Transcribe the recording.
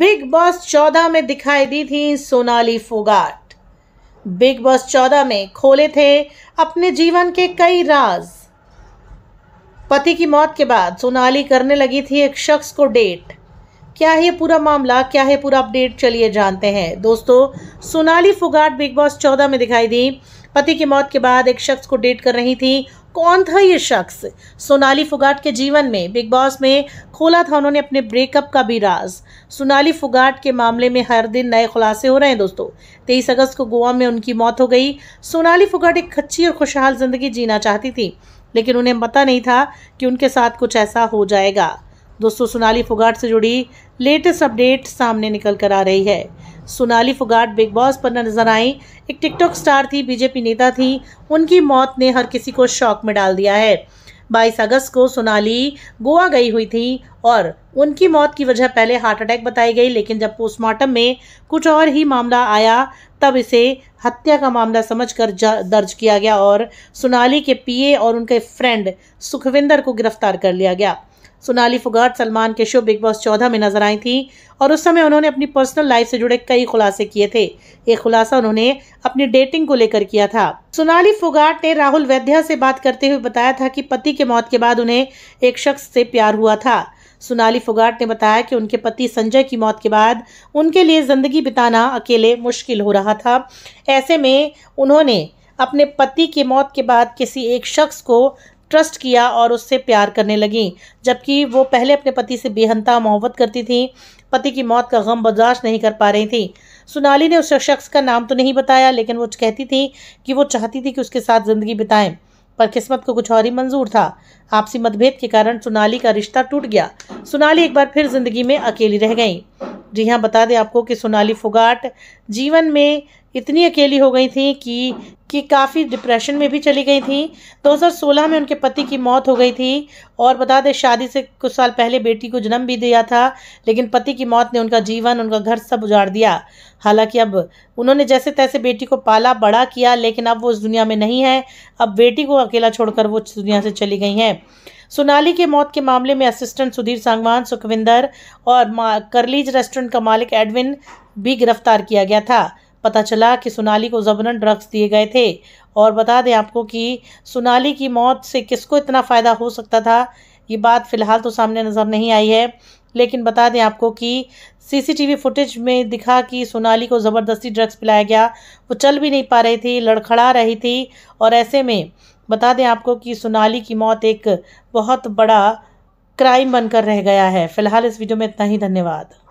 Big boss 14 में दिखाई दी थी सोनाली फोगाट। बिग बॉस 14 में खोले थे अपने जीवन के कई राज। पति की मौत के बाद सोनाली करने लगी थी एक शख्स को डेट। क्या है ये पूरा मामला, क्या है पूरा अपडेट, चलिए जानते हैं। दोस्तों, सोनाली फोगाट बिग बॉस 14 में दिखाई दी। पति की मौत के बाद एक शख्स को डेट कर रही थी। कौन था ये शख्स? सोनाली फोगाट के जीवन में बिग बॉस में खोला था उन्होंने अपने ब्रेकअप का भी राज। सोनाली फोगाट के मामले में हर दिन नए खुलासे हो रहे हैं। दोस्तों, 23 अगस्त को गोवा में उनकी मौत हो गई। सोनाली फोगाट एक अच्छी और खुशहाल जिंदगी जीना चाहती थी, लेकिन उन्हें पता नहीं था कि उनके साथ कुछ ऐसा हो जाएगा। दोस्तों, सोनाली फोगाट से जुड़ी लेटेस्ट अपडेट सामने निकल कर आ रही है। सोनाली फोगाट बिग बॉस पर नजर आई। एक टिकटॉक स्टार थी, बीजेपी नेता थी। उनकी मौत ने हर किसी को शॉक में डाल दिया है। 22 अगस्त को सोनाली गोवा गई हुई थी और उनकी मौत की वजह पहले हार्ट अटैक बताई गई, लेकिन जब पोस्टमार्टम में कुछ और ही मामला आया तब इसे हत्या का मामला समझकर दर्ज किया गया और सोनाली के पीए और उनके फ्रेंड सुखविंदर को गिरफ्तार कर लिया गया। सोनाली फोगाट सलमान के शो बिग बॉस 14 में नजर आई थी और उस समय उन्होंने अपनी पर्सनल लाइफ से जुड़े कई खुलासे किए थे। एक खुलासा उन्होंने अपनी डेटिंग को लेकर किया था। सोनाली फोगाट ने राहुल वैद्या से बात करते हुए बताया था कि पति के मौत के बाद उन्हें एक शख्स से प्यार हुआ था। सोनाली फोगाट ने बताया कि उनके पति संजय की मौत के बाद उनके लिए जिंदगी बिताना अकेले मुश्किल हो रहा था। ऐसे में उन्होंने अपने पति की मौत के बाद किसी एक शख्स को ट्रस्ट किया और उससे प्यार करने लगी, जबकि वो पहले अपने पति से बेहंता मोहब्बत करती थी। पति की मौत का गम बर्दाश्त नहीं कर पा रही थी। सोनाली ने उस शख्स का नाम तो नहीं बताया, लेकिन वो कहती थी कि वो चाहती थी कि उसके साथ जिंदगी बिताएं, पर किस्मत को कुछ और ही मंजूर था। आपसी मतभेद के कारण सोनाली का रिश्ता टूट गया। सोनाली एक बार फिर जिंदगी में अकेली रह गई। जी हाँ, बता दें आपको कि सोनाली फोगाट जीवन में इतनी अकेली हो गई थी कि काफ़ी डिप्रेशन में भी चली गई थी। 2016 में उनके पति की मौत हो गई थी और बता दें शादी से कुछ साल पहले बेटी को जन्म भी दिया था, लेकिन पति की मौत ने उनका जीवन, उनका घर सब उजाड़ दिया। हालांकि अब उन्होंने जैसे तैसे बेटी को पाला बड़ा किया, लेकिन अब वो इस दुनिया में नहीं है। अब बेटी को अकेला छोड़कर वो दुनिया से चली गई हैं। सोनाली के मौत के मामले में असिस्टेंट सुधीर सांगवान, सुखविंदर और करलीज रेस्टोरेंट का मालिक एडविन भी गिरफ्तार किया गया था। पता चला कि सोनाली को जबरन ड्रग्स दिए गए थे। और बता दें आपको कि सोनाली की मौत से किसको इतना फ़ायदा हो सकता था, ये बात फ़िलहाल तो सामने नज़र नहीं आई है, लेकिन बता दें आपको कि सीसीटीवी फुटेज में दिखा कि सोनाली को ज़बरदस्ती ड्रग्स पिलाया गया। वो चल भी नहीं पा रही थी, लड़खड़ा रही थी, और ऐसे में बता दें आपको कि सोनाली की मौत एक बहुत बड़ा क्राइम बनकर रह गया है। फ़िलहाल इस वीडियो में इतना ही। धन्यवाद।